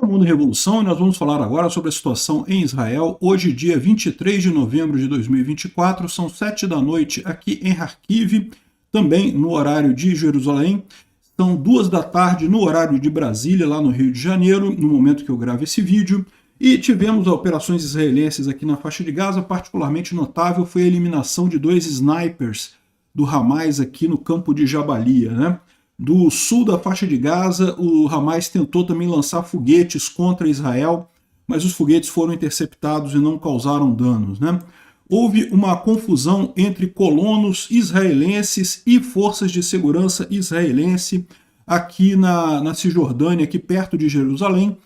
é o Mundo Revolução e nós vamos falar agora sobre a situação em Israel. Hoje, dia 23 de novembro de 2024, são 7 da noite aqui em Kharkiv, também no horário de Jerusalém. São 2 da tarde no horário de Brasília, lá no Rio de Janeiro, no momento que eu gravo esse vídeo. E tivemos operações israelenses aqui na faixa de Gaza. Particularmente notável foi a eliminação de 2 snipers do Hamas aqui no campo de Jabalia, né? Do sul da faixa de Gaza, o Hamas tentou também lançar foguetes contra Israel, mas os foguetes foram interceptados e não causaram danos, né? Houve uma confusão entre colonos israelenses e forças de segurança israelense aqui na Cisjordânia, aqui perto de Jerusalém.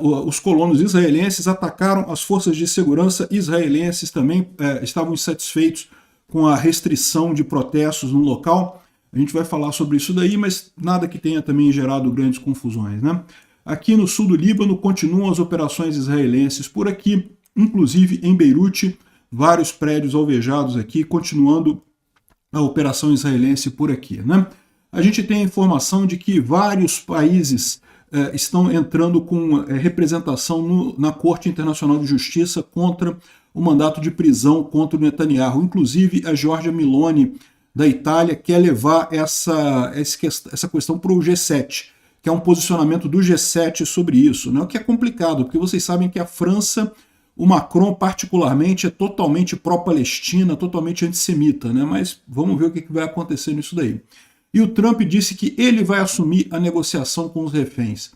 Os colonos israelenses atacaram as forças de segurança israelenses também, estavam insatisfeitos com a restrição de protestos no local. A gente vai falar sobre isso daí, mas nada que tenha também gerado grandes confusões, né? Aqui no sul do Líbano continuam as operações israelenses por aqui, inclusive em Beirute, vários prédios alvejados aqui, continuando a operação israelense por aqui, né? A gente tem a informação de que vários países estão entrando com representação na Corte Internacional de Justiça contra o mandato de prisão contra o Netanyahu. Inclusive a Giorgia Meloni, da Itália, quer levar essa questão para o G7, que é um posicionamento do G7 sobre isso, né? O que é complicado, porque vocês sabem que a França, o Macron particularmente, é totalmente pró-Palestina, totalmente antissemita, né? Mas vamos ver o que vai acontecer nisso daí. E o Trump disse que ele vai assumir a negociação com os reféns.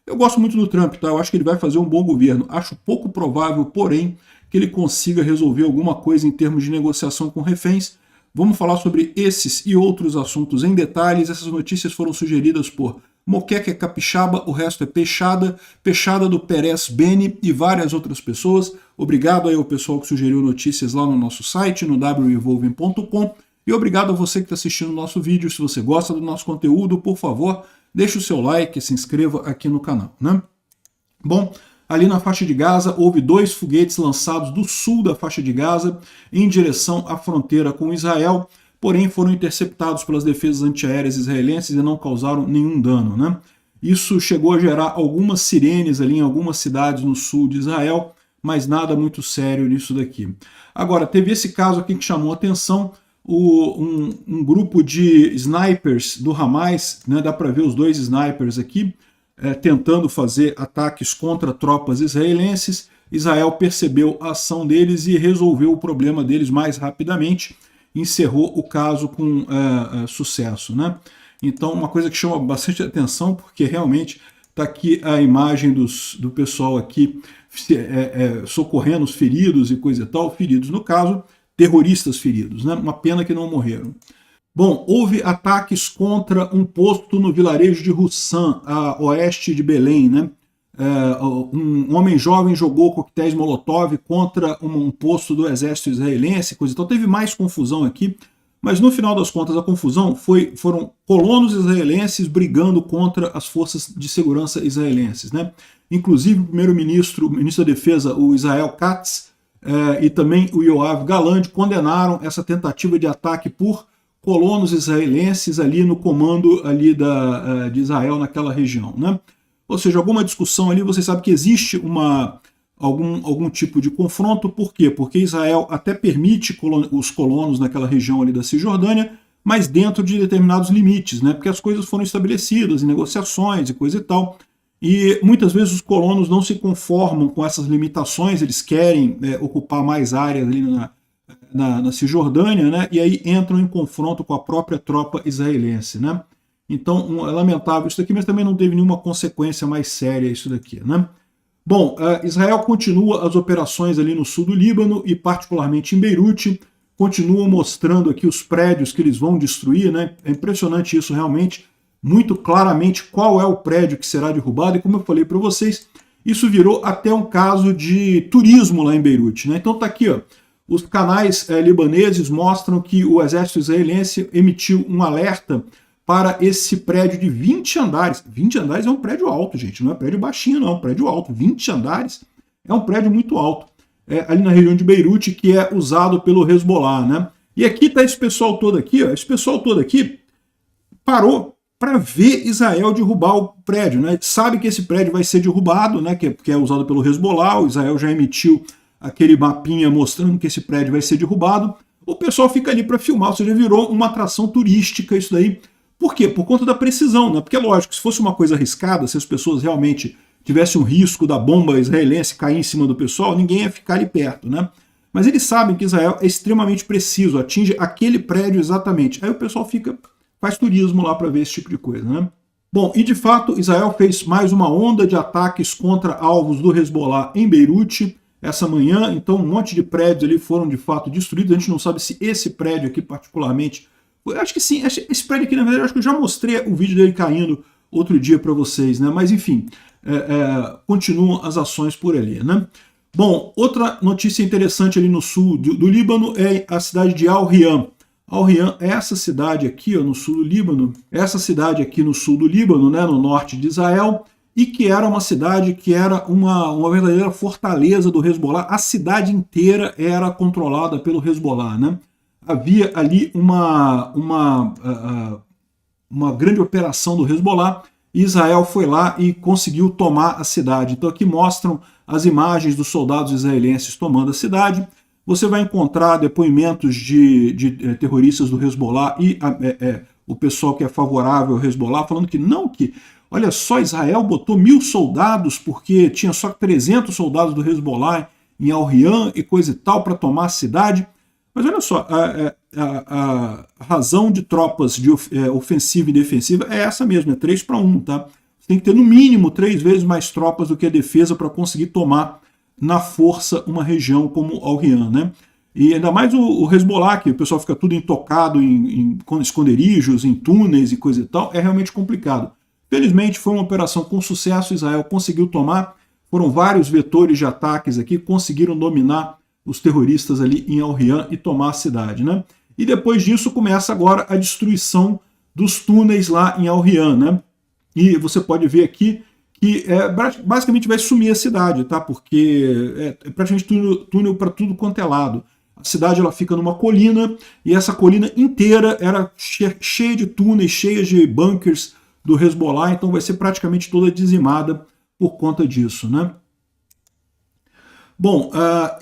Eu gosto muito do Trump, tá? Eu acho que ele vai fazer um bom governo. Acho pouco provável, porém, que ele consiga resolver alguma coisa em termos de negociação com reféns. Vamos falar sobre esses e outros assuntos em detalhes. Essas notícias foram sugeridas por Moqueca Capixaba, o resto é Peixada, Peixada do Perez Beni e várias outras pessoas. Obrigado aí ao pessoal que sugeriu notícias lá no nosso site, no wevolving.com. E obrigado a você que está assistindo o nosso vídeo. Se você gosta do nosso conteúdo, por favor, deixe o seu like e se inscreva aqui no canal, né? Bom, ali na faixa de Gaza, houve 2 foguetes lançados do sul da faixa de Gaza em direção à fronteira com Israel, porém foram interceptados pelas defesas antiaéreas israelenses e não causaram nenhum dano, né? Isso chegou a gerar algumas sirenes ali em algumas cidades no sul de Israel, mas nada muito sério nisso daqui. Agora, teve esse caso aqui que chamou a atenção, um grupo de snipers do Hamas, né? Dá para ver os 2 snipers aqui, tentando fazer ataques contra tropas israelenses. Israel percebeu a ação deles e resolveu o problema deles mais rapidamente, encerrou o caso com sucesso, né? Então, uma coisa que chama bastante atenção, porque realmente está aqui a imagem do pessoal aqui socorrendo os feridos e coisa e tal, feridos no caso, terroristas feridos, né? Uma pena que não morreram. Bom, houve ataques contra um posto no vilarejo de Hussam, a oeste de Belém, né? Um homem jovem jogou coquetéis Molotov contra um posto do exército israelense, coisa e tal. Teve mais confusão aqui, mas no final das contas a confusão foram colonos israelenses brigando contra as forças de segurança israelenses, né? Inclusive o primeiro-ministro, o ministro da Defesa, o Israel Katz, e também o Yoav Gallant condenaram essa tentativa de ataque por colonos israelenses ali no comando ali de Israel naquela região, né? Ou seja, alguma discussão ali, você sabe que existe algum tipo de confronto. Por quê? Porque Israel até permite os colonos naquela região ali da Cisjordânia, mas dentro de determinados limites, né? Porque as coisas foram estabelecidas em negociações e coisa e tal, e muitas vezes os colonos não se conformam com essas limitações, eles querem ocupar mais áreas ali na Cisjordânia, né? E aí entram em confronto com a própria tropa israelense, né? Então é lamentável isso daqui, mas também não teve nenhuma consequência mais séria isso daqui, né? Bom, Israel continua as operações ali no sul do Líbano e particularmente em Beirute, continuam mostrando aqui os prédios que eles vão destruir, né? É impressionante isso realmente, muito claramente qual é o prédio que será derrubado, e como eu falei para vocês, isso virou até um caso de turismo lá em Beirute, né? Então tá aqui, ó, os canais libaneses mostram que o exército israelense emitiu um alerta para esse prédio de 20 andares. 20 andares é um prédio alto, gente, não é prédio baixinho não, é um prédio alto. 20 andares é um prédio muito alto, ali na região de Beirute, que é usado pelo Hezbollah, né? E aqui está esse pessoal todo aqui, ó, esse pessoal todo aqui parou para ver Israel derrubar o prédio, né? Sabe que esse prédio vai ser derrubado, né? Que é usado pelo Hezbollah. O Israel já emitiu aquele mapinha mostrando que esse prédio vai ser derrubado. O pessoal fica ali para filmar, ou seja, virou uma atração turística isso daí. Por quê? Por conta da precisão, né? Porque, lógico, se fosse uma coisa arriscada, se as pessoas realmente tivessem um risco da bomba israelense cair em cima do pessoal, ninguém ia ficar ali perto, né? Mas eles sabem que Israel é extremamente preciso, atinge aquele prédio exatamente. Aí o pessoal faz turismo lá para ver esse tipo de coisa, né? Bom, e de fato, Israel fez mais uma onda de ataques contra alvos do Hezbollah em Beirute essa manhã, então um monte de prédios ali foram de fato destruídos. A gente não sabe se esse prédio aqui particularmente, eu acho que sim, esse prédio aqui na verdade, eu acho que eu já mostrei o vídeo dele caindo outro dia para vocês, né? Mas enfim, continuam as ações por ali, né? Bom, outra notícia interessante ali no sul do Líbano é a cidade de Al-Riyan. Al-Riyan é essa cidade aqui, ó, no sul do Líbano, essa cidade aqui no sul do Líbano, né, no norte de Israel, e que era uma cidade que era uma verdadeira fortaleza do Hezbollah. A cidade inteira era controlada pelo Hezbollah, né? Havia ali uma grande operação do Hezbollah, e Israel foi lá e conseguiu tomar a cidade. Então aqui mostram as imagens dos soldados israelenses tomando a cidade. Você vai encontrar depoimentos de terroristas do Hezbollah e o pessoal que é favorável ao Hezbollah falando que não, que olha só, Israel botou 1000 soldados porque tinha só 300 soldados do Hezbollah em Al-Riyan e coisa e tal para tomar a cidade. Mas olha só, a razão de tropas de ofensiva e defensiva é essa mesmo, é 3-1, tá? Você tem que ter no mínimo 3 vezes mais tropas do que a defesa para conseguir tomar na força uma região como Al-Riyan, né? E ainda mais o Hezbollah, que o pessoal fica tudo intocado em esconderijos, em túneis e coisa e tal, é realmente complicado. Felizmente foi uma operação com sucesso, Israel conseguiu tomar, foram vários vetores de ataques aqui, conseguiram dominar os terroristas ali em Al-Riyan e tomar a cidade, né? E depois disso começa agora a destruição dos túneis lá em Al-Riyan, né? E você pode ver aqui que basicamente vai sumir a cidade, tá? Porque é praticamente túnel para tudo quanto é lado. A cidade ela fica numa colina e essa colina inteira era cheia de túneis, cheia de bunkers do Hezbollah, então vai ser praticamente toda dizimada por conta disso, né? Bom,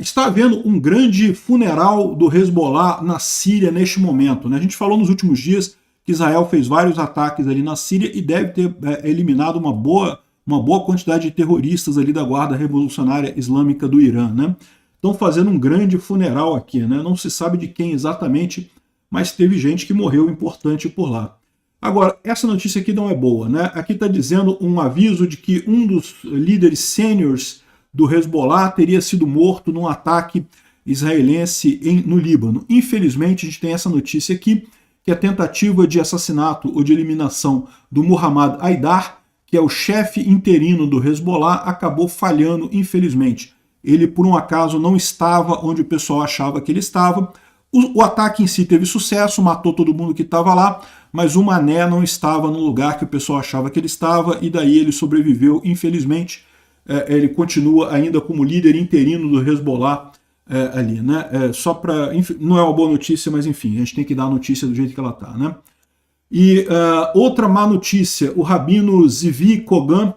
está havendo um grande funeral do Hezbollah na Síria neste momento, né? A gente falou nos últimos dias que Israel fez vários ataques ali na Síria e deve ter eliminado uma boa quantidade de terroristas ali da Guarda Revolucionária Islâmica do Irã, né? Estão fazendo um grande funeral aqui, né? Não se sabe de quem exatamente, mas teve gente que morreu importante por lá. Agora, essa notícia aqui não é boa, né? Aqui está dizendo um aviso de que um dos líderes sêniores do Hezbollah teria sido morto num ataque israelense no Líbano. Infelizmente, a gente tem essa notícia aqui, que a tentativa de assassinato ou de eliminação do Muhammad Haidar, que é o chefe interino do Hezbollah, acabou falhando, infelizmente. Ele, por um acaso, não estava onde o pessoal achava que ele estava. O ataque em si teve sucesso, matou todo mundo que estava lá, mas o Mané não estava no lugar que o pessoal achava que ele estava, e daí ele sobreviveu, infelizmente. Ele continua ainda como líder interino do Hezbollah ali, né? Não é uma boa notícia, mas enfim, a gente tem que dar a notícia do jeito que ela está, né? E outra má notícia, o rabino Zivi Kogan,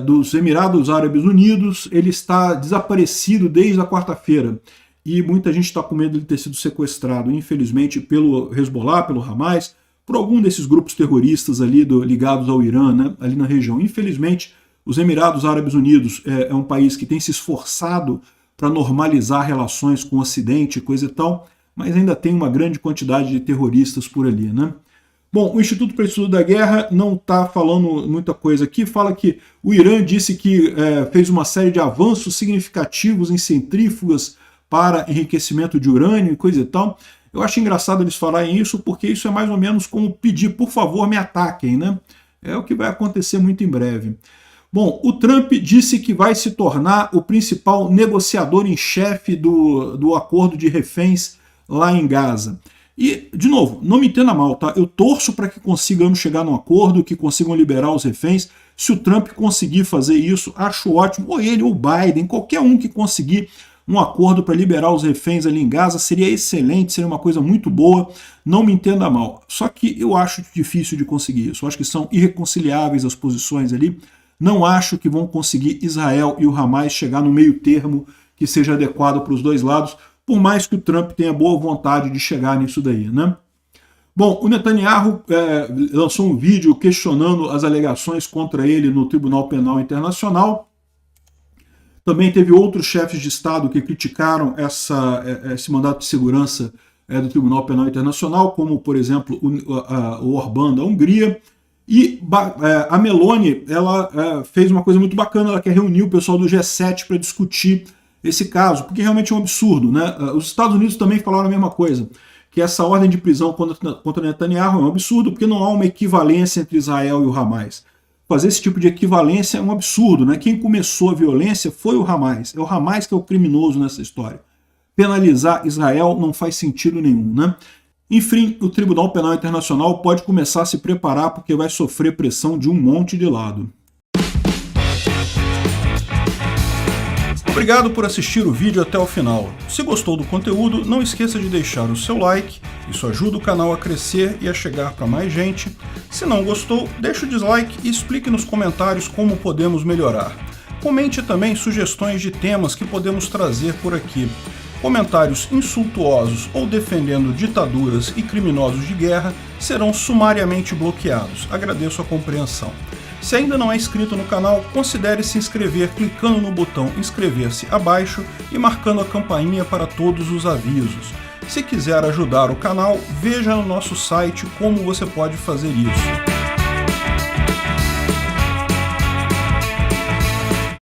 dos Emirados Árabes Unidos, ele está desaparecido desde a quarta-feira. E muita gente está com medo de ele ter sido sequestrado, infelizmente, pelo Hezbollah, pelo Hamas, por algum desses grupos terroristas ali ligados ao Irã, né, ali na região. Infelizmente, os Emirados Árabes Unidos é um país que tem se esforçado para normalizar relações com o Ocidente, coisa e tal, mas ainda tem uma grande quantidade de terroristas por ali, né? Bom, o Instituto para o Estudo da Guerra não está falando muita coisa aqui, fala que o Irã disse que fez uma série de avanços significativos em centrífugas para enriquecimento de urânio e coisa e tal. Eu acho engraçado eles falarem isso, porque isso é mais ou menos como pedir, por favor, me ataquem, né? É o que vai acontecer muito em breve. Bom, o Trump disse que vai se tornar o principal negociador em chefe do acordo de reféns lá em Gaza. E, de novo, não me entenda mal, tá? Eu torço para que consigamos chegar num acordo, que consigam liberar os reféns. Se o Trump conseguir fazer isso, acho ótimo. Ou ele, ou o Biden, qualquer um que conseguir, um acordo para liberar os reféns ali em Gaza seria excelente, seria uma coisa muito boa, não me entenda mal. Só que eu acho difícil de conseguir isso, eu acho que são irreconciliáveis as posições ali, não acho que vão conseguir Israel e o Hamas chegar no meio termo que seja adequado para os dois lados, por mais que o Trump tenha boa vontade de chegar nisso daí, né? Bom, o Netanyahu lançou um vídeo questionando as alegações contra ele no Tribunal Penal Internacional. Também teve outros chefes de Estado que criticaram esse mandato de segurança do Tribunal Penal Internacional, como, por exemplo, o Orbán da Hungria. E a Meloni ela fez uma coisa muito bacana, ela quer reunir o pessoal do G7 para discutir esse caso, porque realmente é um absurdo, né? Os Estados Unidos também falaram a mesma coisa, que essa ordem de prisão contra Netanyahu é um absurdo, porque não há uma equivalência entre Israel e o Hamas. Fazer esse tipo de equivalência é um absurdo, né? Quem começou a violência foi o Hamas. É o Hamas que é o criminoso nessa história. Penalizar Israel não faz sentido nenhum, né? Enfim, o Tribunal Penal Internacional pode começar a se preparar porque vai sofrer pressão de um monte de lado. Obrigado por assistir o vídeo até o final. Se gostou do conteúdo, não esqueça de deixar o seu like, isso ajuda o canal a crescer e a chegar para mais gente. Se não gostou, deixe o dislike e explique nos comentários como podemos melhorar. Comente também sugestões de temas que podemos trazer por aqui. Comentários insultuosos ou defendendo ditaduras e criminosos de guerra serão sumariamente bloqueados. Agradeço a compreensão. Se ainda não é inscrito no canal, considere se inscrever clicando no botão inscrever-se abaixo e marcando a campainha para todos os avisos. Se quiser ajudar o canal, veja no nosso site como você pode fazer isso.